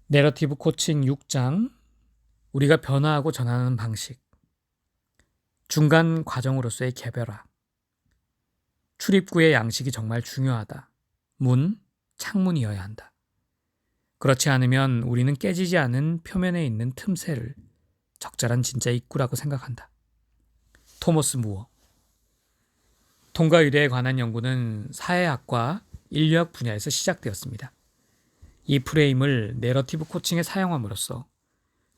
내러티브 코칭 6장, 우리가 변화하고 전환하는 방식, 중간 과정으로서의 개별화, 출입구의 양식이 정말 중요하다. 문, 창문이어야 한다. 그렇지 않으면 우리는 깨지지 않은 표면에 있는 틈새를 적절한 진짜 입구라고 생각한다. 토머스 무어. 통과 의례에 관한 연구는 사회학과 인류학 분야에서 시작되었습니다. 이 프레임을 내러티브 코칭에 사용함으로써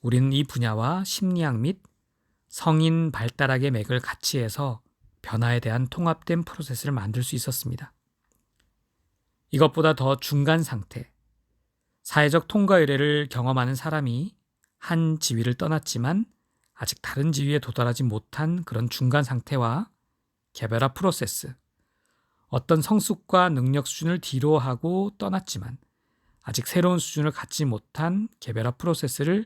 우리는 이 분야와 심리학 및 성인 발달학의 맥을 같이 해서 변화에 대한 통합된 프로세스를 만들 수 있었습니다. 이것보다 더 중간 상태, 사회적 통과 의례를 경험하는 사람이 한 지위를 떠났지만 아직 다른 지위에 도달하지 못한 그런 중간 상태와 개별화 프로세스, 어떤 성숙과 능력 수준을 뒤로 하고 떠났지만 아직 새로운 수준을 갖지 못한 개별화 프로세스를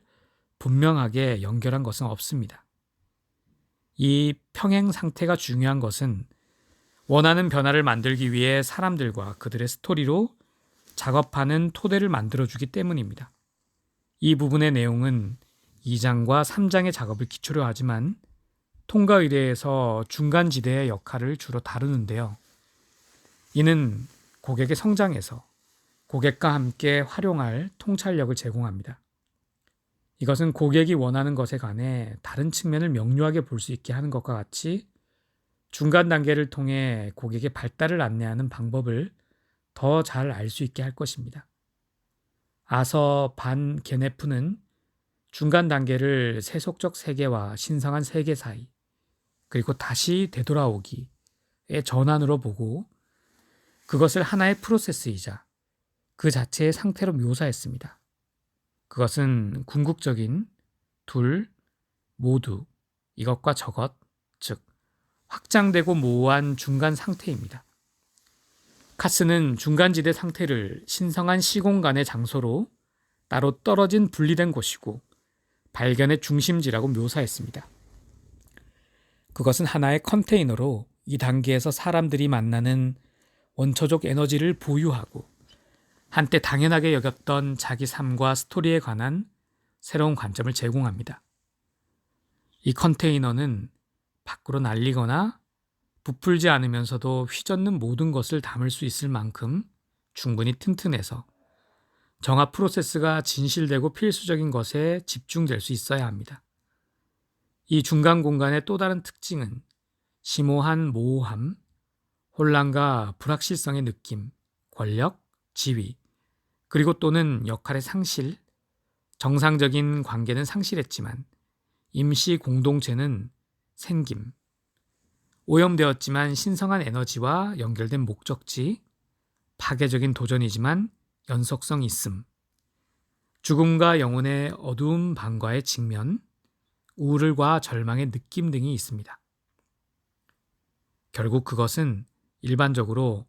분명하게 연결한 것은 없습니다. 이 평행 상태가 중요한 것은 원하는 변화를 만들기 위해 사람들과 그들의 스토리로 작업하는 토대를 만들어주기 때문입니다. 이 부분의 내용은 2장과 3장의 작업을 기초로 하지만 통과 의례에서 중간지대의 역할을 주로 다루는데요. 이는 고객의 성장에서 고객과 함께 활용할 통찰력을 제공합니다. 이것은 고객이 원하는 것에 관해 다른 측면을 명료하게 볼 수 있게 하는 것과 같이 중간 단계를 통해 고객의 발달을 안내하는 방법을 더 잘 알 수 있게 할 것입니다. 아서 반 게네프는 중간 단계를 세속적 세계와 신성한 세계 사이, 그리고 다시 되돌아오기의 전환으로 보고 그것을 하나의 프로세스이자 그 자체의 상태로 묘사했습니다. 그것은 궁극적인 둘, 모두, 이것과 저것, 즉 확장되고 모호한 중간 상태입니다. 카스는 중간지대 상태를 신성한 시공간의 장소로 따로 떨어진 분리된 곳이고 발견의 중심지라고 묘사했습니다. 그것은 하나의 컨테이너로 이 단계에서 사람들이 만나는 원초적 에너지를 보유하고 한때 당연하게 여겼던 자기 삶과 스토리에 관한 새로운 관점을 제공합니다. 이 컨테이너는 밖으로 날리거나 부풀지 않으면서도 휘젓는 모든 것을 담을 수 있을 만큼 충분히 튼튼해서 정화 프로세스가 진실되고 필수적인 것에 집중될 수 있어야 합니다. 이 중간 공간의 또 다른 특징은 심오한 모호함, 혼란과 불확실성의 느낌, 권력, 지위, 그리고 또는 역할의 상실, 정상적인 관계는 상실했지만 임시 공동체는 생김, 오염되었지만 신성한 에너지와 연결된 목적지, 파괴적인 도전이지만 연속성 있음, 죽음과 영혼의 어두운 방과의 직면, 우울과 절망의 느낌 등이 있습니다. 결국 그것은 일반적으로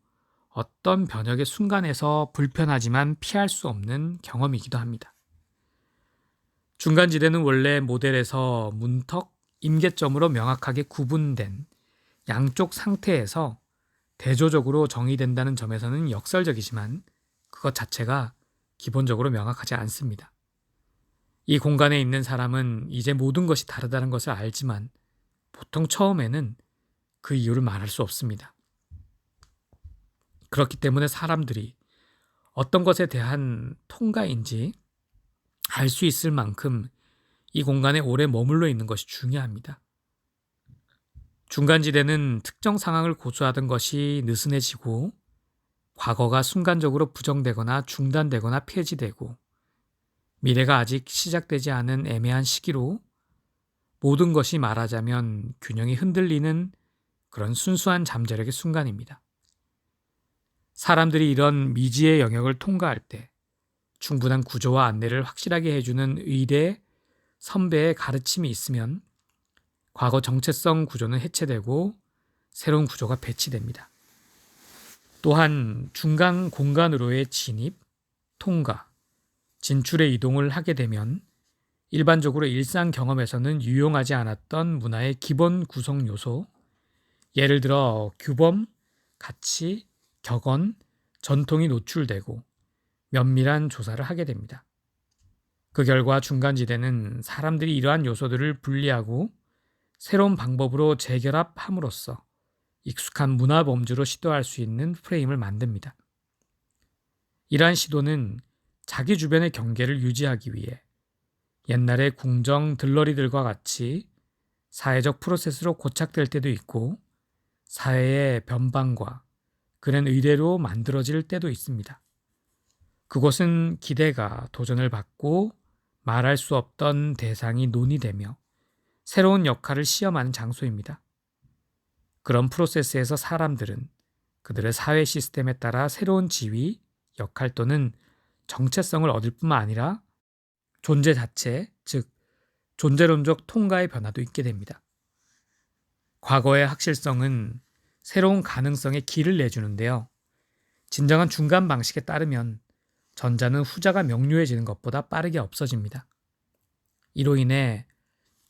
어떤 변혁의 순간에서 불편하지만 피할 수 없는 경험이기도 합니다. 중간지대는 원래 모델에서 문턱, 임계점으로 명확하게 구분된 양쪽 상태에서 대조적으로 정의된다는 점에서는 역설적이지만 그것 자체가 기본적으로 명확하지 않습니다. 이 공간에 있는 사람은 이제 모든 것이 다르다는 것을 알지만 보통 처음에는 그 이유를 말할 수 없습니다. 그렇기 때문에 사람들이 어떤 것에 대한 통과인지 알 수 있을 만큼 이 공간에 오래 머물러 있는 것이 중요합니다. 중간지대는 특정 상황을 고수하던 것이 느슨해지고 과거가 순간적으로 부정되거나 중단되거나 폐지되고 미래가 아직 시작되지 않은 애매한 시기로 모든 것이 말하자면 균형이 흔들리는 그런 순수한 잠재력의 순간입니다. 사람들이 이런 미지의 영역을 통과할 때 충분한 구조와 안내를 확실하게 해주는 의대, 선배의 가르침이 있으면 과거 정체성 구조는 해체되고 새로운 구조가 배치됩니다. 또한 중간 공간으로의 진입, 통과, 진출의 이동을 하게 되면 일반적으로 일상 경험에서는 유용하지 않았던 문화의 기본 구성 요소, 예를 들어 규범, 가치, 격언, 전통이 노출되고 면밀한 조사를 하게 됩니다. 그 결과 중간지대는 사람들이 이러한 요소들을 분리하고 새로운 방법으로 재결합함으로써 익숙한 문화 범주로 시도할 수 있는 프레임을 만듭니다. 이러한 시도는 자기 주변의 경계를 유지하기 위해 옛날의 궁정 들러리들과 같이 사회적 프로세스로 고착될 때도 있고 사회의 변방과 그런 의례로 만들어질 때도 있습니다. 그곳은 기대가 도전을 받고 말할 수 없던 대상이 논의되며 새로운 역할을 시험하는 장소입니다. 그런 프로세스에서 사람들은 그들의 사회 시스템에 따라 새로운 지위, 역할 또는 정체성을 얻을 뿐만 아니라 존재 자체, 즉 존재론적 통과의 변화도 있게 됩니다. 과거의 확실성은 새로운 가능성에 길을 내주는데요. 진정한 중간 방식에 따르면 전자는 후자가 명료해지는 것보다 빠르게 없어집니다. 이로 인해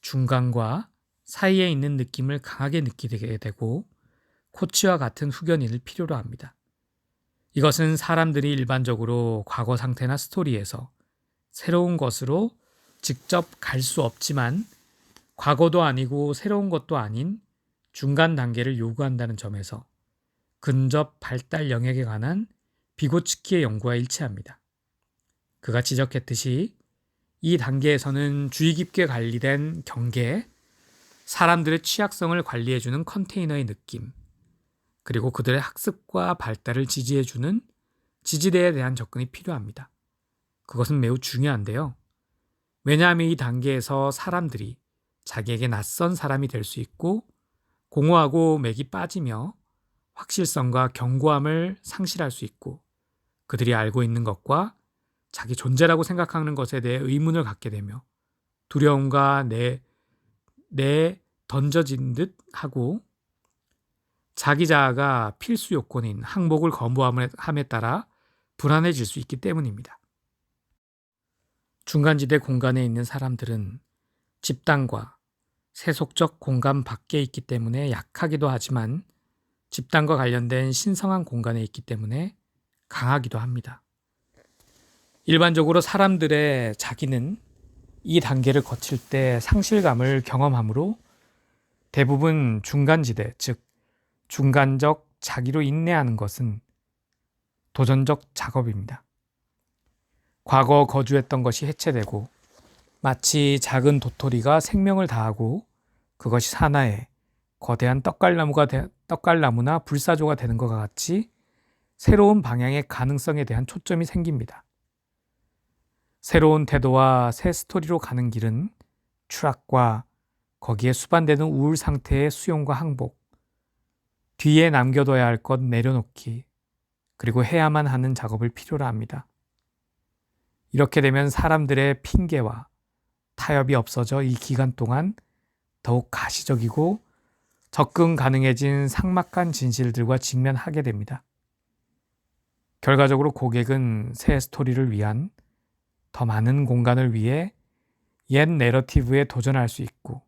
중간과 사이에 있는 느낌을 강하게 느끼게 되고 코치와 같은 후견인을 필요로 합니다. 이것은 사람들이 일반적으로 과거 상태나 스토리에서 새로운 것으로 직접 갈 수 없지만 과거도 아니고 새로운 것도 아닌 중간 단계를 요구한다는 점에서 근접 발달 영역에 관한 비고츠키의 연구와 일치합니다. 그가 지적했듯이 이 단계에서는 주의 깊게 관리된 경계, 사람들의 취약성을 관리해주는 컨테이너의 느낌, 그리고 그들의 학습과 발달을 지지해주는 지지대에 대한 접근이 필요합니다. 그것은 매우 중요한데요. 왜냐하면 이 단계에서 사람들이 자기에게 낯선 사람이 될 수 있고 공허하고 맥이 빠지며 확실성과 견고함을 상실할 수 있고 그들이 알고 있는 것과 자기 존재라고 생각하는 것에 대해 의문을 갖게 되며 두려움과 내 던져진 듯 하고 자기 자아가 필수 요건인 항복을 거부함에 따라 불안해질 수 있기 때문입니다. 중간지대 공간에 있는 사람들은 집단과 세속적 공간 밖에 있기 때문에 약하기도 하지만 집단과 관련된 신성한 공간에 있기 때문에 강하기도 합니다. 일반적으로 사람들의 자기는 이 단계를 거칠 때 상실감을 경험하므로 대부분 중간지대, 즉 중간적 자기로 인내하는 것은 도전적 작업입니다. 과거 거주했던 것이 해체되고 마치 작은 도토리가 생명을 다하고 그것이 사나에 거대한 떡갈나무나 불사조가 되는 것과 같이 새로운 방향의 가능성에 대한 초점이 생깁니다. 새로운 태도와 새 스토리로 가는 길은 추락과 거기에 수반되는 우울 상태의 수용과 항복, 뒤에 남겨둬야 할 것 내려놓기, 그리고 해야만 하는 작업을 필요로 합니다. 이렇게 되면 사람들의 핑계와 타협이 없어져 이 기간 동안 더욱 가시적이고 접근 가능해진 삭막한 진실들과 직면하게 됩니다. 결과적으로 고객은 새 스토리를 위한 더 많은 공간을 위해 옛 내러티브에 도전할 수 있고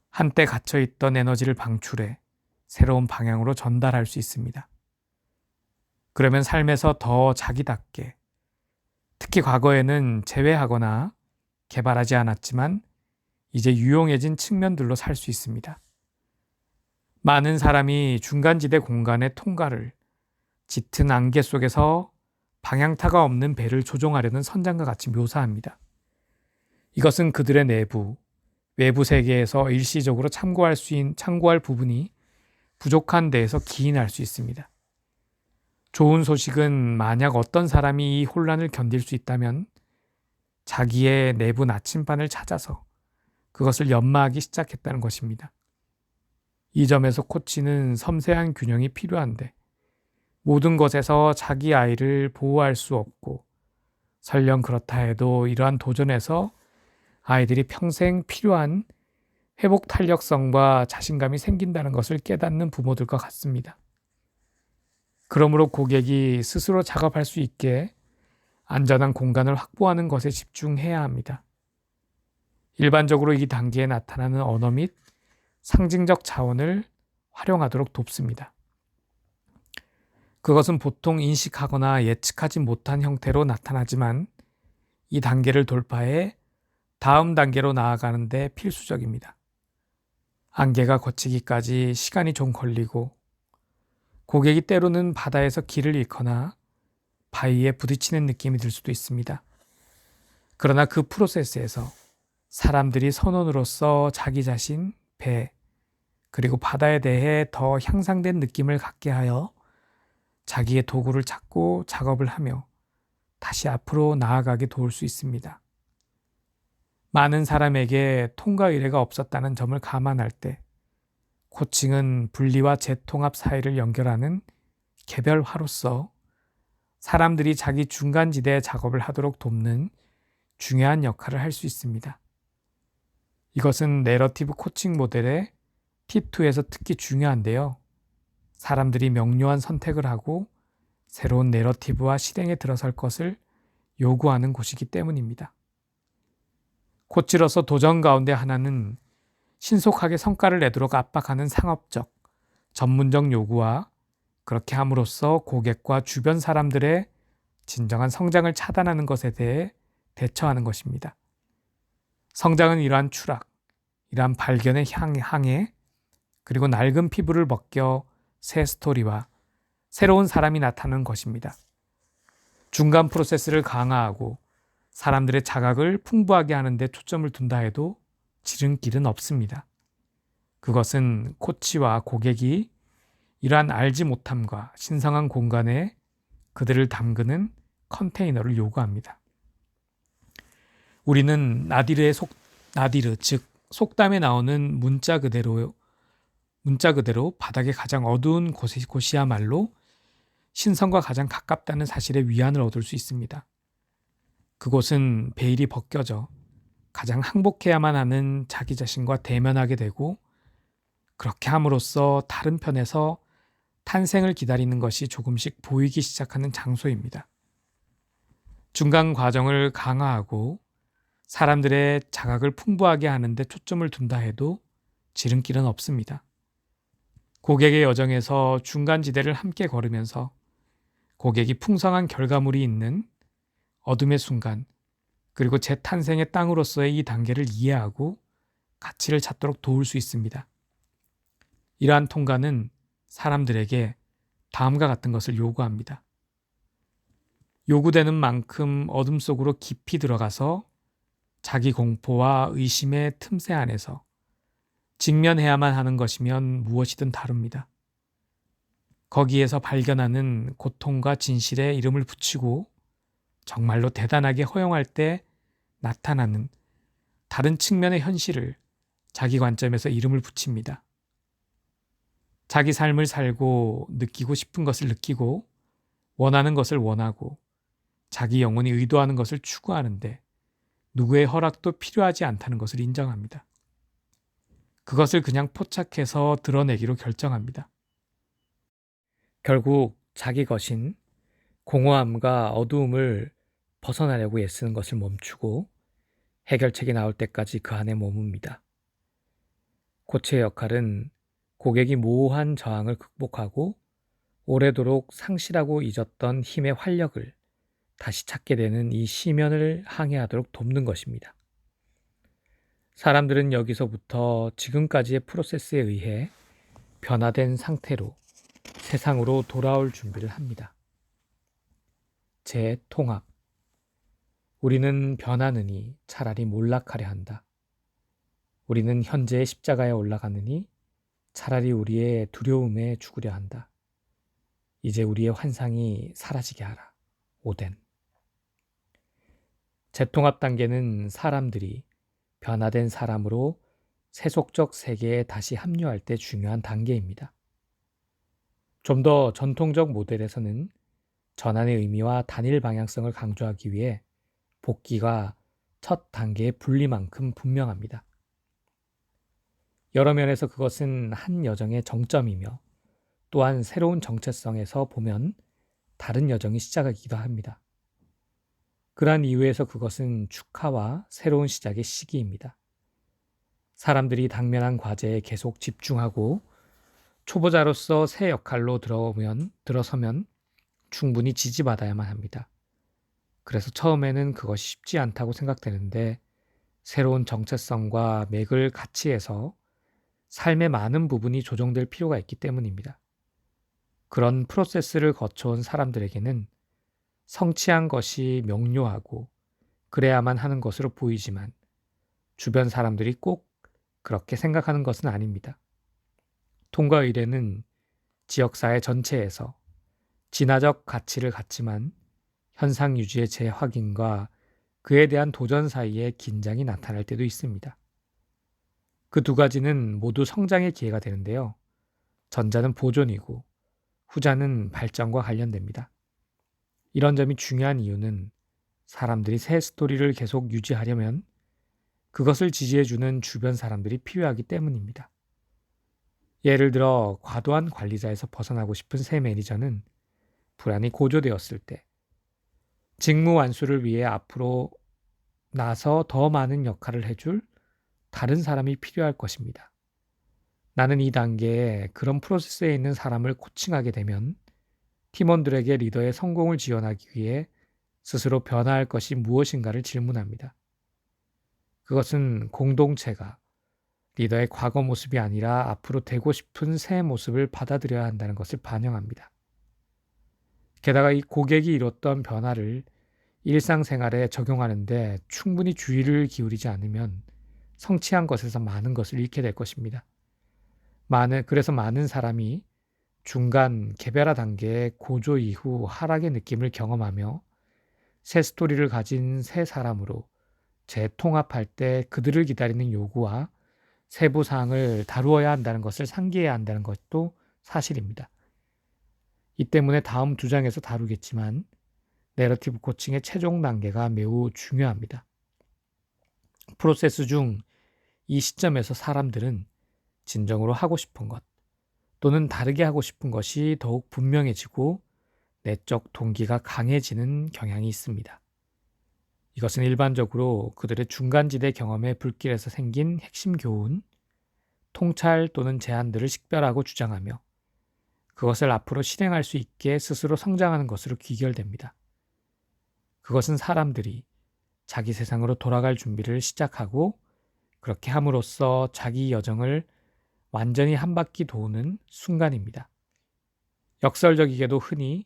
한때 갇혀있던 에너지를 방출해 새로운 방향으로 전달할 수 있습니다. 그러면 삶에서 더 자기답게, 특히 과거에는 제외하거나 개발하지 않았지만 이제 유용해진 측면들로 살 수 있습니다. 많은 사람이 중간지대 공간의 통과를 짙은 안개 속에서 방향타가 없는 배를 조종하려는 선장과 같이 묘사합니다. 이것은 그들의 외부 세계에서 일시적으로 참고할 부분이 부족한 데에서 기인할 수 있습니다. 좋은 소식은 만약 어떤 사람이 이 혼란을 견딜 수 있다면 자기의 내부 나침반을 찾아서 그것을 연마하기 시작했다는 것입니다. 이 점에서 코치는 섬세한 균형이 필요한데 모든 것에서 자기 아이를 보호할 수 없고 설령 그렇다 해도 이러한 도전에서 아이들이 평생 필요한 회복 탄력성과 자신감이 생긴다는 것을 깨닫는 부모들과 같습니다. 그러므로 고객이 스스로 작업할 수 있게 안전한 공간을 확보하는 것에 집중해야 합니다. 일반적으로 이 단계에 나타나는 언어 및 상징적 자원을 활용하도록 돕습니다. 그것은 보통 인식하거나 예측하지 못한 형태로 나타나지만 이 단계를 돌파해 다음 단계로 나아가는 데 필수적입니다. 안개가 걷히기까지 시간이 좀 걸리고 고객이 때로는 바다에서 길을 잃거나 바위에 부딪히는 느낌이 들 수도 있습니다. 그러나 그 프로세스에서 사람들이 선원으로서 자기 자신, 배, 그리고 바다에 대해 더 향상된 느낌을 갖게 하여 자기의 도구를 찾고 작업을 하며 다시 앞으로 나아가게 도울 수 있습니다. 많은 사람에게 통과 의뢰가 없었다는 점을 감안할 때 코칭은 분리와 재통합 사이를 연결하는 개별화로서 사람들이 자기 중간지대 작업을 하도록 돕는 중요한 역할을 할 수 있습니다. 이것은 내러티브 코칭 모델의 T2에서 특히 중요한데요. 사람들이 명료한 선택을 하고 새로운 내러티브와 실행에 들어설 것을 요구하는 곳이기 때문입니다. 코치로서 도전 가운데 하나는 신속하게 성과를 내도록 압박하는 상업적, 전문적 요구와 그렇게 함으로써 고객과 주변 사람들의 진정한 성장을 차단하는 것에 대해 대처하는 것입니다. 성장은 이러한 추락, 이러한 발견의 항해, 그리고 낡은 피부를 벗겨 새 스토리와 새로운 사람이 나타나는 것입니다. 중간 프로세스를 강화하고 사람들의 자각을 풍부하게 하는 데 초점을 둔다 해도 지름길은 없습니다. 그것은 코치와 고객이 이러한 알지 못함과 신성한 공간에 그들을 담그는 컨테이너를 요구합니다. 우리는 나디르, 즉 속담에 나오는 문자 그대로 바닥의 가장 어두운 곳이야말로 신성과 가장 가깝다는 사실에 위안을 얻을 수 있습니다. 그곳은 베일이 벗겨져 가장 항복해야만 하는 자기 자신과 대면하게 되고 그렇게 함으로써 다른 편에서 탄생을 기다리는 것이 조금씩 보이기 시작하는 장소입니다. 중간 과정을 강화하고 사람들의 자각을 풍부하게 하는 데 초점을 둔다 해도 지름길은 없습니다. 고객의 여정에서 중간지대를 함께 걸으면서 고객이 풍성한 결과물이 있는 어둠의 순간, 그리고 재탄생의 땅으로서의 이 단계를 이해하고 가치를 찾도록 도울 수 있습니다. 이러한 통과는 사람들에게 다음과 같은 것을 요구합니다. 요구되는 만큼 어둠 속으로 깊이 들어가서 자기 공포와 의심의 틈새 안에서 직면해야만 하는 것이면 무엇이든 다릅니다. 거기에서 발견하는 고통과 진실에 이름을 붙이고 정말로 대단하게 허용할 때 나타나는 다른 측면의 현실을 자기 관점에서 이름을 붙입니다. 자기 삶을 살고 느끼고 싶은 것을 느끼고 원하는 것을 원하고 자기 영혼이 의도하는 것을 추구하는데 누구의 허락도 필요하지 않다는 것을 인정합니다. 그것을 그냥 포착해서 드러내기로 결정합니다. 결국 자기 것인 공허함과 어두움을 벗어나려고 애쓰는 것을 멈추고 해결책이 나올 때까지 그 안에 머뭅니다. 코치의 역할은 고객이 모호한 저항을 극복하고 오래도록 상실하고 잊었던 힘의 활력을 다시 찾게 되는 이 시면을 항해하도록 돕는 것입니다. 사람들은 여기서부터 지금까지의 프로세스에 의해 변화된 상태로 세상으로 돌아올 준비를 합니다. 재통합. 우리는 변하느니 차라리 몰락하려 한다. 우리는 현재의 십자가에 올라가느니 차라리 우리의 두려움에 죽으려 한다. 이제 우리의 환상이 사라지게 하라. 오덴. 재통합 단계는 사람들이 변화된 사람으로 세속적 세계에 다시 합류할 때 중요한 단계입니다. 좀 더 전통적 모델에서는 전환의 의미와 단일 방향성을 강조하기 위해 복귀가 첫 단계의 분리만큼 분명합니다. 여러 면에서 그것은 한 여정의 정점이며 또한 새로운 정체성에서 보면 다른 여정이 시작이기도 합니다. 그러한 이유에서 그것은 축하와 새로운 시작의 시기입니다. 사람들이 당면한 과제에 계속 집중하고 초보자로서 새 역할로 들어서면 충분히 지지받아야만 합니다. 그래서 처음에는 그것이 쉽지 않다고 생각되는데 새로운 정체성과 맥을 같이 해서 삶의 많은 부분이 조정될 필요가 있기 때문입니다. 그런 프로세스를 거쳐온 사람들에게는 성취한 것이 명료하고 그래야만 하는 것으로 보이지만 주변 사람들이 꼭 그렇게 생각하는 것은 아닙니다. 통과 의례는 지역사회 전체에서 진화적 가치를 갖지만 현상 유지의 재확인과 그에 대한 도전 사이에 긴장이 나타날 때도 있습니다. 그 두 가지는 모두 성장의 기회가 되는데요. 전자는 보존이고 후자는 발전과 관련됩니다. 이런 점이 중요한 이유는 사람들이 새 스토리를 계속 유지하려면 그것을 지지해주는 주변 사람들이 필요하기 때문입니다. 예를 들어 과도한 관리자에서 벗어나고 싶은 새 매니저는 불안이 고조되었을 때 직무 완수를 위해 앞으로 나서 더 많은 역할을 해줄 다른 사람이 필요할 것입니다. 나는 이 단계에 그런 프로세스에 있는 사람을 코칭하게 되면 팀원들에게 리더의 성공을 지원하기 위해 스스로 변화할 것이 무엇인가를 질문합니다. 그것은 공동체가 리더의 과거 모습이 아니라 앞으로 되고 싶은 새 모습을 받아들여야 한다는 것을 반영합니다. 게다가 이 고객이 이뤘던 변화를 일상생활에 적용하는데 충분히 주의를 기울이지 않으면 성취한 것에서 많은 것을 잃게 될 것입니다. 그래서 많은 사람이 중간 개별화 단계의 고조 이후 하락의 느낌을 경험하며 새 스토리를 가진 새 사람으로 재통합할 때 그들을 기다리는 요구와 세부 사항을 다루어야 한다는 것을 상기해야 한다는 것도 사실입니다. 이 때문에 다음 두 장에서 다루겠지만 내러티브 코칭의 최종 단계가 매우 중요합니다. 프로세스 중 이 시점에서 사람들은 진정으로 하고 싶은 것 또는 다르게 하고 싶은 것이 더욱 분명해지고 내적 동기가 강해지는 경향이 있습니다. 이것은 일반적으로 그들의 중간지대 경험의 불길에서 생긴 핵심 교훈, 통찰 또는 제안들을 식별하고 주장하며 그것을 앞으로 실행할 수 있게 스스로 성장하는 것으로 귀결됩니다. 그것은 사람들이 자기 세상으로 돌아갈 준비를 시작하고 그렇게 함으로써 자기 여정을 완전히 한 바퀴 도는 순간입니다. 역설적이게도 흔히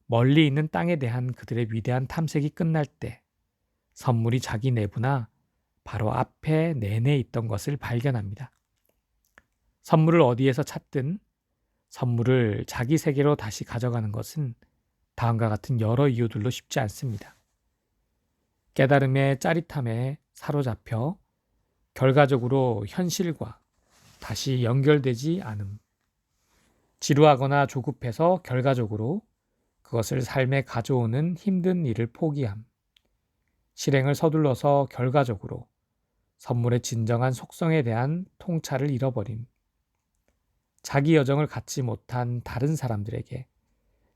멀리 있는 땅에 대한 그들의 위대한 탐색이 끝날 때 선물이 자기 내부나 바로 앞에 내내 있던 것을 발견합니다. 선물을 어디에서 찾든 선물을 자기 세계로 다시 가져가는 것은 다음과 같은 여러 이유들로 쉽지 않습니다. 깨달음의 짜릿함에 사로잡혀 결과적으로 현실과 다시 연결되지 않음. 지루하거나 조급해서 결과적으로 그것을 삶에 가져오는 힘든 일을 포기함. 실행을 서둘러서 결과적으로 선물의 진정한 속성에 대한 통찰을 잃어버림. 자기 여정을 갖지 못한 다른 사람들에게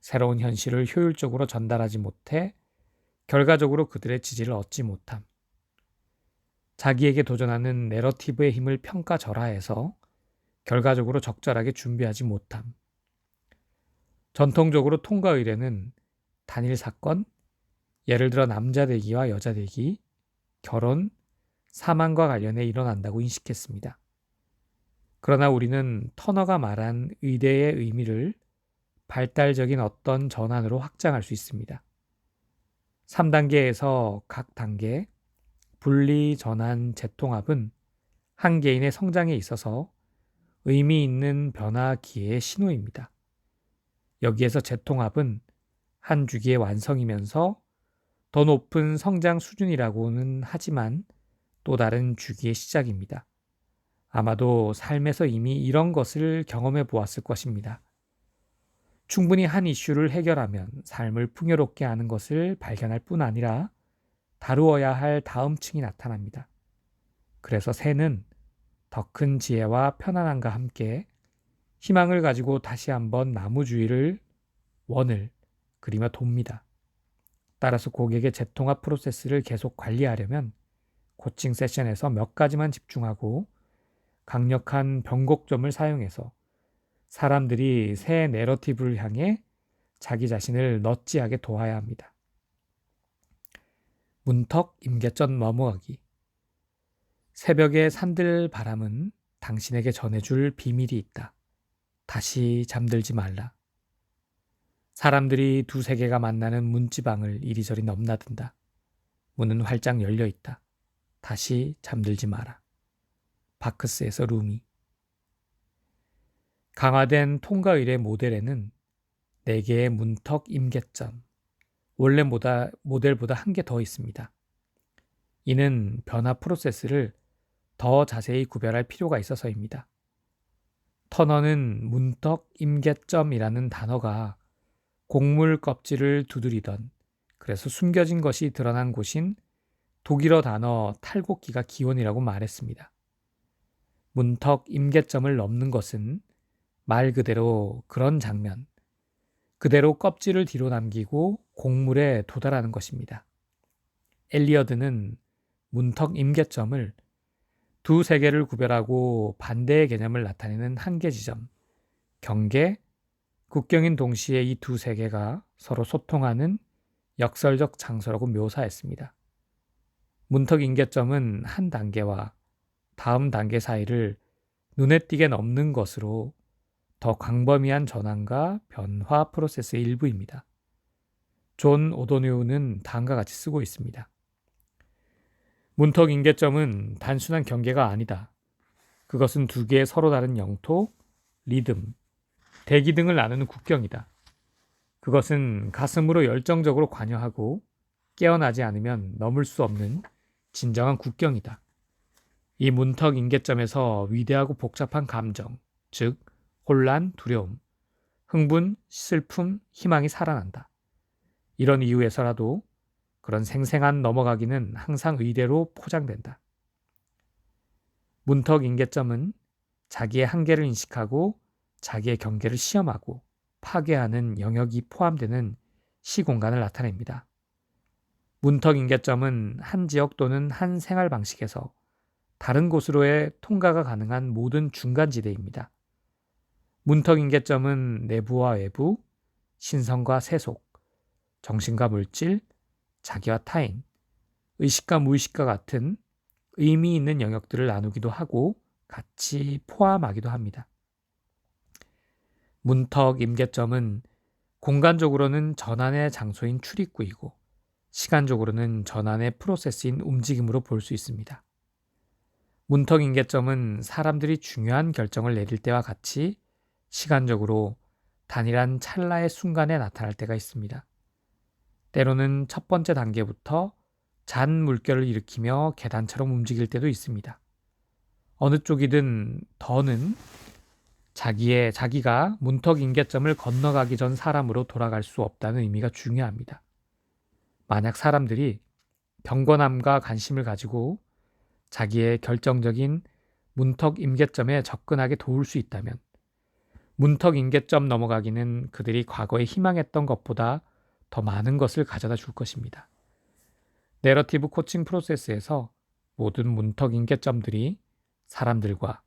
새로운 현실을 효율적으로 전달하지 못해 결과적으로 그들의 지지를 얻지 못함. 자기에게 도전하는 내러티브의 힘을 평가절하해서 결과적으로 적절하게 준비하지 못함. 전통적으로 통과 의례는 단일 사건, 예를 들어 남자 되기와 여자 되기, 결혼, 사망과 관련해 일어난다고 인식했습니다. 그러나 우리는 터너가 말한 의대의 의미를 발달적인 어떤 전환으로 확장할 수 있습니다. 3단계에서 각 단계, 분리, 전환, 재통합은 한 개인의 성장에 있어서 의미 있는 변화 기회의 신호입니다. 여기에서 재통합은 한 주기의 완성이면서 더 높은 성장 수준이라고는 하지만 또 다른 주기의 시작입니다. 아마도 삶에서 이미 이런 것을 경험해 보았을 것입니다. 충분히 한 이슈를 해결하면 삶을 풍요롭게 하는 것을 발견할 뿐 아니라 다루어야 할 다음 층이 나타납니다. 그래서 새는 더 큰 지혜와 편안함과 함께 희망을 가지고 다시 한번 나무 주위를 원을 그리며 돕니다. 따라서 고객의 재통합 프로세스를 계속 관리하려면 코칭 세션에서 몇 가지만 집중하고 강력한 변곡점을 사용해서 사람들이 새 내러티브를 향해 자기 자신을 넛지하게 도와야 합니다. 문턱 임계점 넘어가기. 새벽의 산들 바람은 당신에게 전해줄 비밀이 있다. 다시 잠들지 말라. 사람들이 두세 개가 만나는 문지방을 이리저리 넘나든다. 문은 활짝 열려 있다. 다시 잠들지 마라. 바크스에서 루미. 강화된 통과 의뢰 모델에는 4개의 문턱 임계점, 원래 모델보다 한 개 더 있습니다. 이는 변화 프로세스를 더 자세히 구별할 필요가 있어서입니다. 터너는 문턱 임계점이라는 단어가 곡물 껍질을 두드리던, 그래서 숨겨진 것이 드러난 곳인 독일어 단어 탈곡기가 기원이라고 말했습니다. 문턱 임계점을 넘는 것은 말 그대로 그런 장면, 그대로 껍질을 뒤로 남기고 곡물에 도달하는 것입니다. 엘리어드는 문턱 임계점을 두 세계를 구별하고 반대의 개념을 나타내는 한계 지점, 경계, 국경인 동시에 이 두 세계가 서로 소통하는 역설적 장소라고 묘사했습니다. 문턱 임계점은 한 단계와 다음 단계 사이를 눈에 띄게 넘는 것으로 더 광범위한 전환과 변화 프로세스의 일부입니다. 존 오도뉴는 다음과 같이 쓰고 있습니다. 문턱 임계점은 단순한 경계가 아니다. 그것은 두 개의 서로 다른 영토, 리듬, 대기 등을 나누는 국경이다. 그것은 가슴으로 열정적으로 관여하고 깨어나지 않으면 넘을 수 없는 진정한 국경이다. 이 문턱 임계점에서 위대하고 복잡한 감정, 즉 혼란, 두려움, 흥분, 슬픔, 희망이 살아난다. 이런 이유에서라도 그런 생생한 넘어가기는 항상 의대로 포장된다. 문턱 임계점은 자기의 한계를 인식하고 자기의 경계를 시험하고 파괴하는 영역이 포함되는 시공간을 나타냅니다. 문턱 임계점은 한 지역 또는 한 생활 방식에서 다른 곳으로의 통과가 가능한 모든 중간지대입니다. 문턱 임계점은 내부와 외부, 신성과 세속, 정신과 물질, 자기와 타인, 의식과 무의식과 같은 의미 있는 영역들을 나누기도 하고 같이 포함하기도 합니다. 문턱 임계점은 공간적으로는 전환의 장소인 출입구이고 시간적으로는 전환의 프로세스인 움직임으로 볼 수 있습니다. 문턱 임계점은 사람들이 중요한 결정을 내릴 때와 같이 시간적으로 단일한 찰나의 순간에 나타날 때가 있습니다. 때로는 첫 번째 단계부터 잔 물결을 일으키며 계단처럼 움직일 때도 있습니다. 어느 쪽이든 더는 자기가 문턱 임계점을 건너가기 전 사람으로 돌아갈 수 없다는 의미가 중요합니다. 만약 사람들이 경건함과 관심을 가지고 자기의 결정적인 문턱 임계점에 접근하게 도울 수 있다면 문턱 임계점 넘어가기는 그들이 과거에 희망했던 것보다 더 많은 것을 가져다 줄 것입니다. 내러티브 코칭 프로세스에서 모든 문턱 임계점들이 사람들과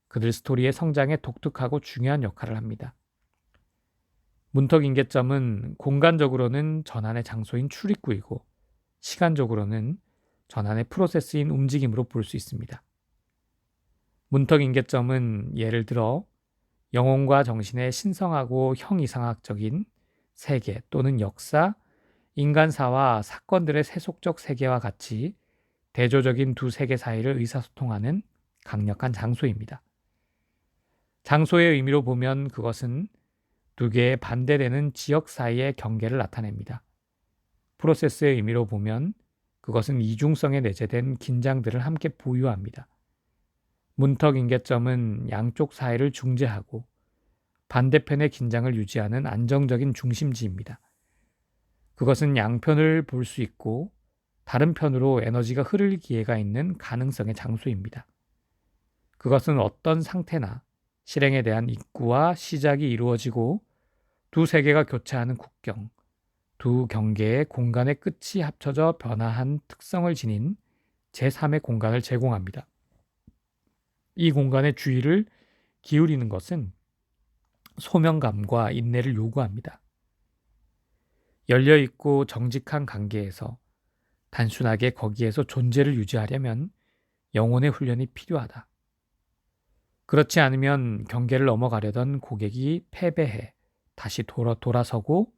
그들 스토리의 성장에 독특하고 중요한 역할을 합니다. 문턱 임계점은 공간적으로는 전환의 장소인 출입구이고 시간적으로는 전환의 프로세스인 움직임으로 볼 수 있습니다. 문턱 임계점은 예를 들어 영혼과 정신의 신성하고 형이상학적인 세계 또는 역사, 인간사와 사건들의 세속적 세계와 같이 대조적인 두 세계 사이를 의사소통하는 강력한 장소입니다. 장소의 의미로 보면 그것은 두 개의 반대되는 지역 사이의 경계를 나타냅니다. 프로세스의 의미로 보면 그것은 이중성에 내재된 긴장들을 함께 보유합니다. 문턱 임계점은 양쪽 사이를 중재하고 반대편의 긴장을 유지하는 안정적인 중심지입니다. 그것은 양편을 볼 수 있고 다른 편으로 에너지가 흐를 기회가 있는 가능성의 장소입니다. 그것은 어떤 상태나 실행에 대한 입구와 시작이 이루어지고 두 세계가 교차하는 국경, 두 경계의 공간의 끝이 합쳐져 변화한 특성을 지닌 제3의 공간을 제공합니다. 이 공간의 주의를 기울이는 것은 소명감과 인내를 요구합니다. 열려있고 정직한 관계에서 단순하게 거기에서 존재를 유지하려면 영혼의 훈련이 필요하다. 그렇지 않으면 경계를 넘어가려던 고객이 패배해 다시 돌아서고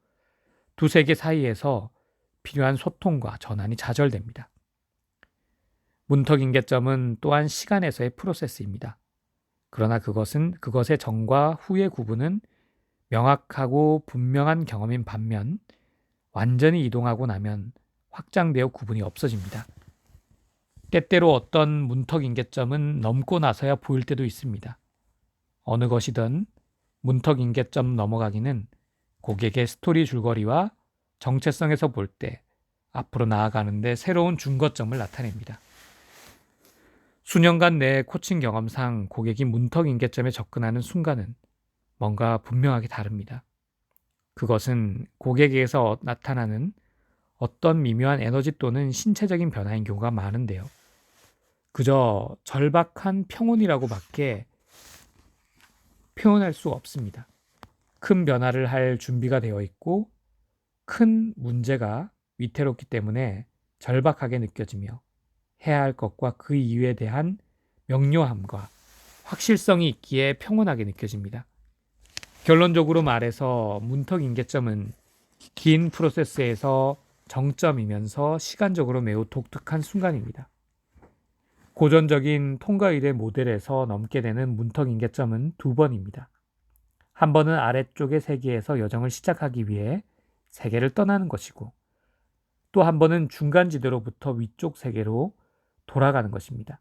두 세계 사이에서 필요한 소통과 전환이 좌절됩니다. 문턱인계점은 또한 시간에서의 프로세스입니다. 그러나 그것의 전과 후의 구분은 명확하고 분명한 경험인 반면 완전히 이동하고 나면 확장되어 구분이 없어집니다. 때때로 어떤 문턱인계점은 넘고 나서야 보일 때도 있습니다. 어느 것이든 문턱인계점 넘어가기는 고객의 스토리 줄거리와 정체성에서 볼 때 앞으로 나아가는데 새로운 중거점을 나타냅니다. 수년간 내 코칭 경험상 고객이 문턱인계점에 접근하는 순간은 뭔가 분명하게 다릅니다. 그것은 고객에게서 나타나는 어떤 미묘한 에너지 또는 신체적인 변화인 경우가 많은데요. 그저 절박한 평온이라고밖에 표현할 수 없습니다. 큰 변화를 할 준비가 되어 있고 큰 문제가 위태롭기 때문에 절박하게 느껴지며 해야 할 것과 그 이유에 대한 명료함과 확실성이 있기에 평온하게 느껴집니다. 결론적으로 말해서 문턱인계점은 긴 프로세스에서 정점이면서 시간적으로 매우 독특한 순간입니다. 고전적인 통과일의 모델에서 넘게 되는 문턱인계점은 두 번입니다. 한 번은 아래쪽의 세계에서 여정을 시작하기 위해 세계를 떠나는 것이고 또 한 번은 중간지대로부터 위쪽 세계로 돌아가는 것입니다.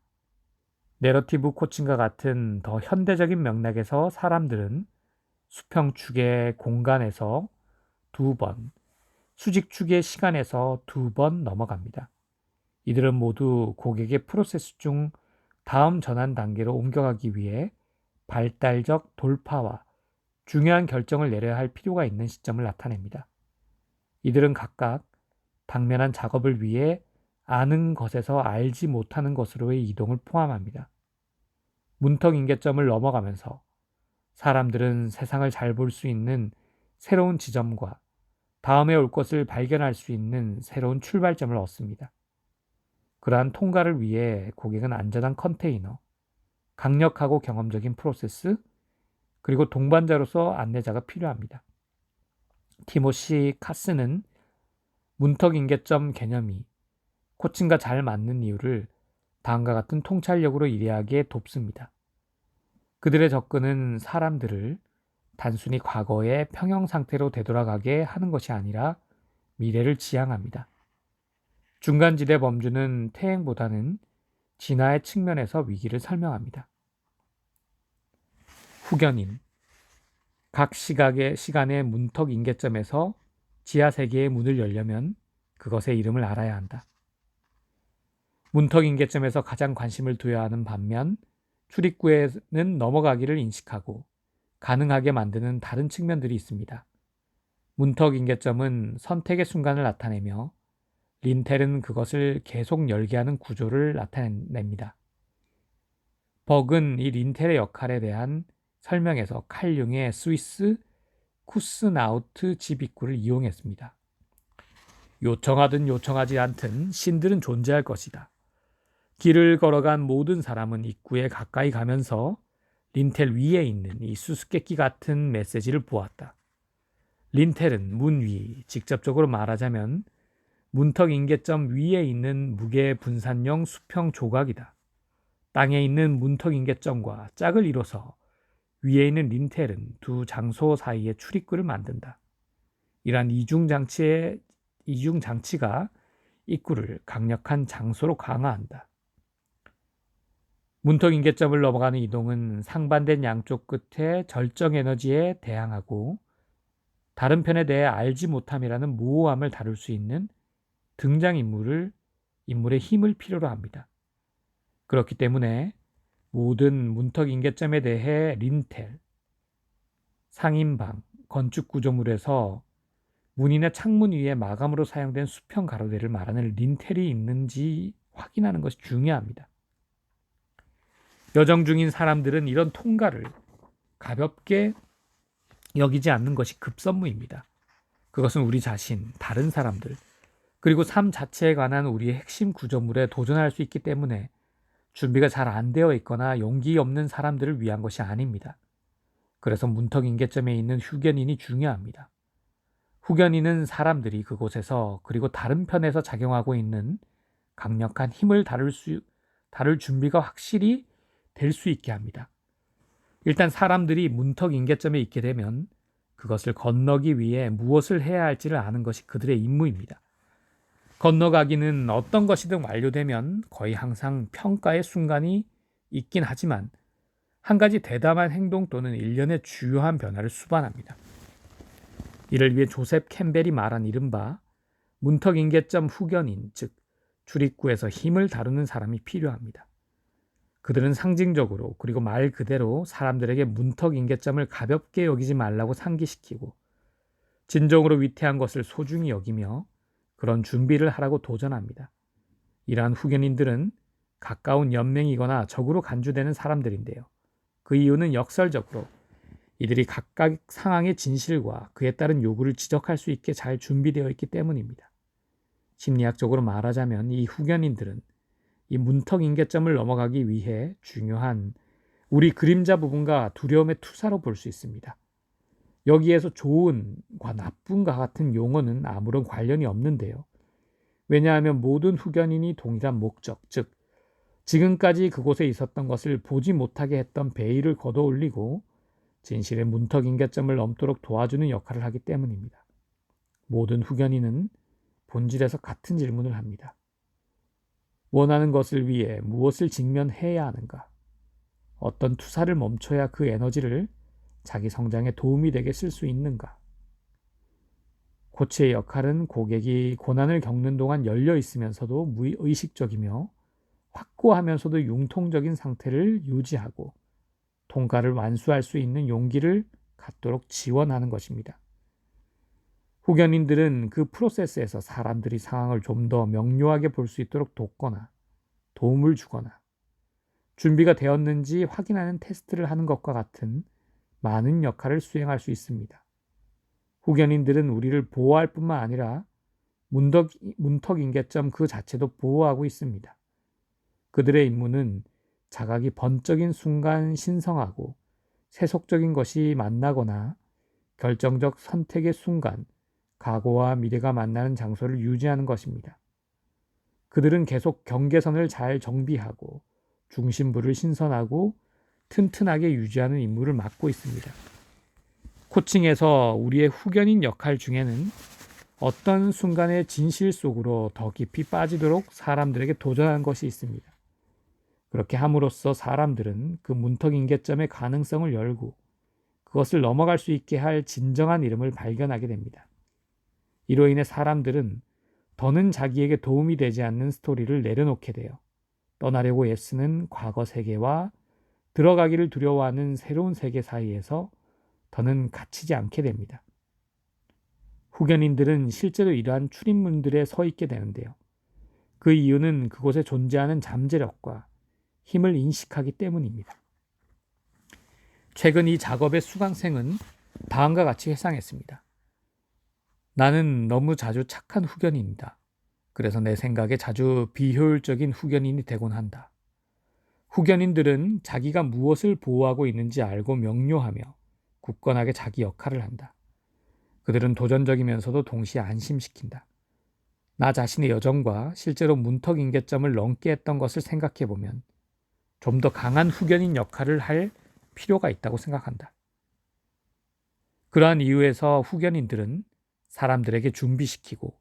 내러티브 코칭과 같은 더 현대적인 맥락에서 사람들은 수평축의 공간에서 두 번, 수직축의 시간에서 두 번 넘어갑니다. 이들은 모두 고객의 프로세스 중 다음 전환 단계로 옮겨가기 위해 발달적 돌파와 중요한 결정을 내려야 할 필요가 있는 시점을 나타냅니다. 이들은 각각 당면한 작업을 위해 아는 것에서 알지 못하는 것으로의 이동을 포함합니다. 문턱인계점을 넘어가면서 사람들은 세상을 잘 볼 수 있는 새로운 지점과 다음에 올 것을 발견할 수 있는 새로운 출발점을 얻습니다. 그러한 통과를 위해 고객은 안전한 컨테이너, 강력하고 경험적인 프로세스, 그리고 동반자로서 안내자가 필요합니다. 티모시 카스는 문턱인계점 개념이 코칭과 잘 맞는 이유를 다음과 같은 통찰력으로 이해하기에 돕습니다. 그들의 접근은 사람들을 단순히 과거의 평형 상태로 되돌아가게 하는 것이 아니라 미래를 지향합니다. 중간지대 범주는 퇴행보다는 진화의 측면에서 위기를 설명합니다. 후견인, 각 시간의 문턱 인계점에서 지하세계의 문을 열려면 그것의 이름을 알아야 한다. 문턱 인계점에서 가장 관심을 둬야 하는 반면 출입구에는 넘어가기를 인식하고 가능하게 만드는 다른 측면들이 있습니다. 문턱 인계점은 선택의 순간을 나타내며 린텔은 그것을 계속 열게 하는 구조를 나타냅니다. 벅은 이 린텔의 역할에 대한 설명에서 칼융의 스위스 쿠스나우트 집입구를 이용했습니다. 요청하든 요청하지 않든 신들은 존재할 것이다. 길을 걸어간 모든 사람은 입구에 가까이 가면서 린텔 위에 있는 이 수수께끼 같은 메시지를 보았다. 린텔은 문 위, 직접적으로 말하자면 문턱 인계점 위에 있는 무게 분산형 수평 조각이다. 땅에 있는 문턱 인계점과 짝을 이뤄서 위에 있는 린텔은 두 장소 사이의 출입구를 만든다. 이러한 이중장치가 입구를 강력한 장소로 강화한다. 문턱 인계점을 넘어가는 이동은 상반된 양쪽 끝에 절정 에너지에 대항하고 다른 편에 대해 알지 못함이라는 모호함을 다룰 수 있는 등장인물의 힘을 필요로 합니다. 그렇기 때문에 모든 문턱 인계점에 대해 린텔, 상인방, 건축 구조물에서 문이나 창문 위에 마감으로 사용된 수평 가로대를 말하는 린텔이 있는지 확인하는 것이 중요합니다. 여정 중인 사람들은 이런 통과를 가볍게 여기지 않는 것이 급선무입니다. 그것은 우리 자신, 다른 사람들, 그리고 삶 자체에 관한 우리의 핵심 구조물에 도전할 수 있기 때문에 준비가 잘 안 되어 있거나 용기 없는 사람들을 위한 것이 아닙니다. 그래서 문턱인계점에 있는 후견인이 중요합니다. 후견인은 사람들이 그곳에서 그리고 다른 편에서 작용하고 있는 강력한 힘을 다룰 준비가 확실히 될 수 있게 합니다. 일단 사람들이 문턱인계점에 있게 되면 그것을 건너기 위해 무엇을 해야 할지를 아는 것이 그들의 임무입니다. 건너가기는 어떤 것이든 완료되면 거의 항상 평가의 순간이 있긴 하지만 한 가지 대담한 행동 또는 일련의 주요한 변화를 수반합니다. 이를 위해 조셉 캠벨이 말한 이른바 문턱인계점 후견인, 즉 출입구에서 힘을 다루는 사람이 필요합니다. 그들은 상징적으로 그리고 말 그대로 사람들에게 문턱인계점을 가볍게 여기지 말라고 상기시키고 진정으로 위태한 것을 소중히 여기며 그런 준비를 하라고 도전합니다. 이러한 후견인들은 가까운 연맹이거나 적으로 간주되는 사람들인데요. 그 이유는 역설적으로 이들이 각각 상황의 진실과 그에 따른 요구를 지적할 수 있게 잘 준비되어 있기 때문입니다. 심리학적으로 말하자면 이 후견인들은 이 문턱인계점을 넘어가기 위해 중요한 우리 그림자 부분과 두려움의 투사로 볼 수 있습니다. 여기에서 좋은과 나쁜과 같은 용어는 아무런 관련이 없는데요. 왜냐하면 모든 후견인이 동일한 목적, 즉 지금까지 그곳에 있었던 것을 보지 못하게 했던 베일을 걷어올리고 진실의 문턱인계점을 넘도록 도와주는 역할을 하기 때문입니다. 모든 후견인은 본질에서 같은 질문을 합니다. 원하는 것을 위해 무엇을 직면해야 하는가? 어떤 투사를 멈춰야 그 에너지를 자기 성장에 도움이 되게 쓸 수 있는가? 코치의 역할은 고객이 고난을 겪는 동안 열려 있으면서도 무의식적이며 확고하면서도 융통적인 상태를 유지하고 통과를 완수할 수 있는 용기를 갖도록 지원하는 것입니다. 후견인들은 그 프로세스에서 사람들이 상황을 좀 더 명료하게 볼 수 있도록 돕거나 도움을 주거나 준비가 되었는지 확인하는 테스트를 하는 것과 같은 많은 역할을 수행할 수 있습니다. 후견인들은 우리를 보호할 뿐만 아니라 문턱인계점 그 자체도 보호하고 있습니다. 그들의 임무는 자각이 번쩍인 순간 신성하고 세속적인 것이 만나거나 결정적 선택의 순간 과거와 미래가 만나는 장소를 유지하는 것입니다. 그들은 계속 경계선을 잘 정비하고 중심부를 신선하고 튼튼하게 유지하는 임무를 맡고 있습니다. 코칭에서 우리의 후견인 역할 중에는 어떤 순간의 진실 속으로 더 깊이 빠지도록 사람들에게 도전하는 것이 있습니다. 그렇게 함으로써 사람들은 그 문턱인계점의 가능성을 열고 그것을 넘어갈 수 있게 할 진정한 이름을 발견하게 됩니다. 이로 인해 사람들은 더는 자기에게 도움이 되지 않는 스토리를 내려놓게 돼요. 떠나려고 애쓰는 과거 세계와 들어가기를 두려워하는 새로운 세계 사이에서 더는 갇히지 않게 됩니다. 후견인들은 실제로 이러한 출입문들에 서 있게 되는데요. 그 이유는 그곳에 존재하는 잠재력과 힘을 인식하기 때문입니다. 최근 이 작업의 수강생은 다음과 같이 회상했습니다. 나는 너무 자주 착한 후견인이다. 그래서 내 생각에 자주 비효율적인 후견인이 되곤 한다. 후견인들은 자기가 무엇을 보호하고 있는지 알고 명료하며 굳건하게 자기 역할을 한다. 그들은 도전적이면서도 동시에 안심시킨다. 나 자신의 여정과 실제로 문턱인계점을 넘게 했던 것을 생각해보면 좀 더 강한 후견인 역할을 할 필요가 있다고 생각한다. 그러한 이유에서 후견인들은 사람들에게 준비시키고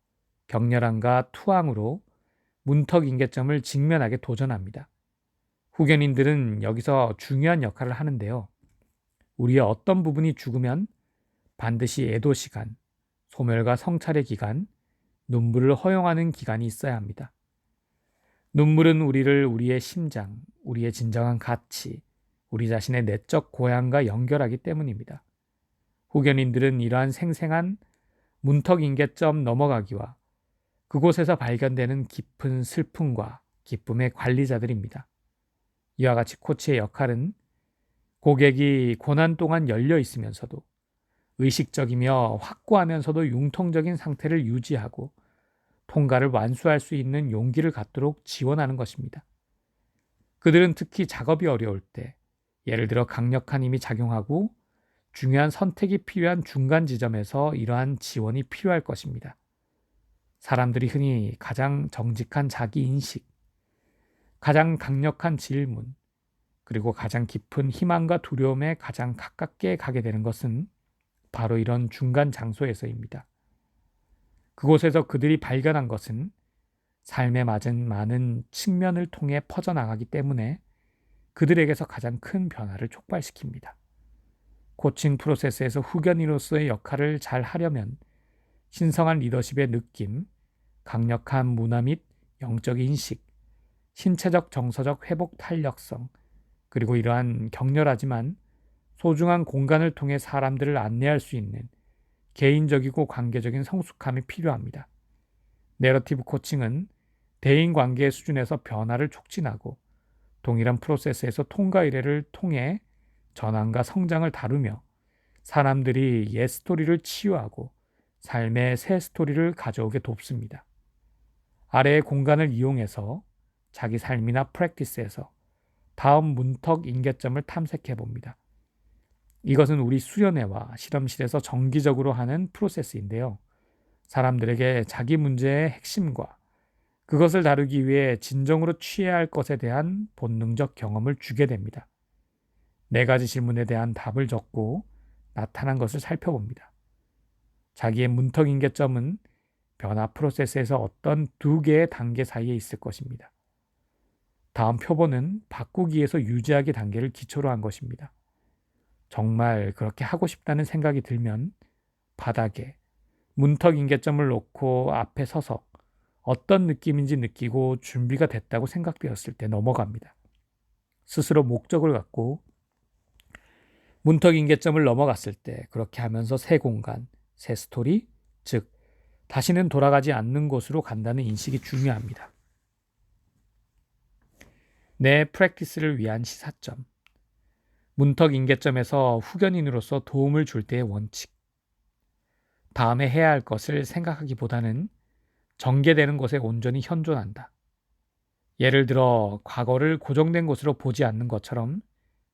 격렬함과 투항으로 문턱인계점을 직면하게 도전합니다. 후견인들은 여기서 중요한 역할을 하는데요. 우리의 어떤 부분이 죽으면 반드시 애도 시간, 소멸과 성찰의 기간, 눈물을 허용하는 기간이 있어야 합니다. 눈물은 우리를 우리의 심장, 우리의 진정한 가치, 우리 자신의 내적 고향과 연결하기 때문입니다. 후견인들은 이러한 생생한 문턱인계점 넘어가기와 그곳에서 발견되는 깊은 슬픔과 기쁨의 관리자들입니다. 이와 같이 코치의 역할은 고객이 고난 동안 열려 있으면서도 의식적이며 확고하면서도 융통적인 상태를 유지하고 통과를 완수할 수 있는 용기를 갖도록 지원하는 것입니다. 그들은 특히 작업이 어려울 때, 예를 들어 강력한 힘이 작용하고 중요한 선택이 필요한 중간 지점에서 이러한 지원이 필요할 것입니다. 사람들이 흔히 가장 정직한 자기 인식, 가장 강력한 질문, 그리고 가장 깊은 희망과 두려움에 가장 가깝게 가게 되는 것은 바로 이런 중간 장소에서입니다. 그곳에서 그들이 발견한 것은 삶에 맞은 많은 측면을 통해 퍼져나가기 때문에 그들에게서 가장 큰 변화를 촉발시킵니다. 코칭 프로세스에서 후견인으로서의 역할을 잘 하려면 신성한 리더십의 느낌, 강력한 문화 및 영적 인식, 신체적 정서적 회복 탄력성, 그리고 이러한 격렬하지만 소중한 공간을 통해 사람들을 안내할 수 있는 개인적이고 관계적인 성숙함이 필요합니다. 내러티브 코칭은 대인관계의 수준에서 변화를 촉진하고 동일한 프로세스에서 통과 의례를 통해 전환과 성장을 다루며 사람들이 옛 스토리를 치유하고 삶의 새 스토리를 가져오게 돕습니다. 아래의 공간을 이용해서 자기 삶이나 프랙티스에서 다음 문턱 인계점을 탐색해 봅니다. 이것은 우리 수련회와 실험실에서 정기적으로 하는 프로세스인데요. 사람들에게 자기 문제의 핵심과 그것을 다루기 위해 진정으로 취해야 할 것에 대한 본능적 경험을 주게 됩니다. 4가지 질문에 대한 답을 적고 나타난 것을 살펴봅니다. 자기의 문턱 인계점은 변화 프로세스에서 어떤 2개의 단계 사이에 있을 것입니다. 다음 표본은 바꾸기에서 유지하기 단계를 기초로 한 것입니다. 정말 그렇게 하고 싶다는 생각이 들면 바닥에 문턱 인계점을 놓고 앞에 서서 어떤 느낌인지 느끼고 준비가 됐다고 생각되었을 때 넘어갑니다. 스스로 목적을 갖고 문턱 인계점을 넘어갔을 때 그렇게 하면서 새 공간, 새 스토리, 즉 다시는 돌아가지 않는 곳으로 간다는 인식이 중요합니다. 내 프랙티스를 위한 시사점, 문턱 인계점에서 후견인으로서 도움을 줄 때의 원칙, 다음에 해야 할 것을 생각하기보다는 전개되는 것에 온전히 현존한다. 예를 들어 과거를 고정된 것으로 보지 않는 것처럼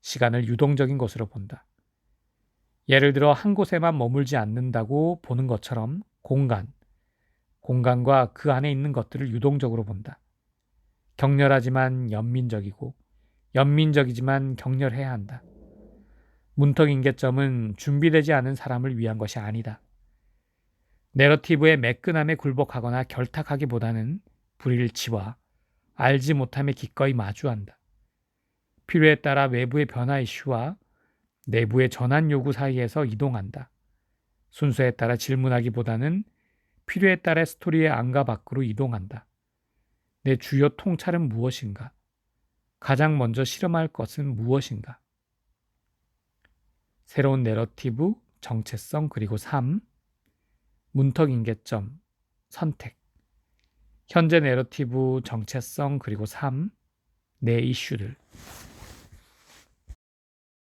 시간을 유동적인 것으로 본다. 예를 들어 한 곳에만 머물지 않는다고 보는 것처럼 공간과 그 안에 있는 것들을 유동적으로 본다. 격렬하지만 연민적이고 연민적이지만 격렬해야 한다. 문턱 인계점은 준비되지 않은 사람을 위한 것이 아니다. 내러티브의 매끈함에 굴복하거나 결탁하기보다는 불일치와 알지 못함에 기꺼이 마주한다. 필요에 따라 외부의 변화 이슈와 내부의 전환 요구 사이에서 이동한다. 순서에 따라 질문하기보다는 필요에 따라 스토리의 안과 밖으로 이동한다. 내 주요 통찰은 무엇인가? 가장 먼저 실험할 것은 무엇인가? 새로운 내러티브, 정체성, 그리고 삶, 문턱 인계점, 선택. 현재 내러티브, 정체성, 그리고 삶, 내 이슈들.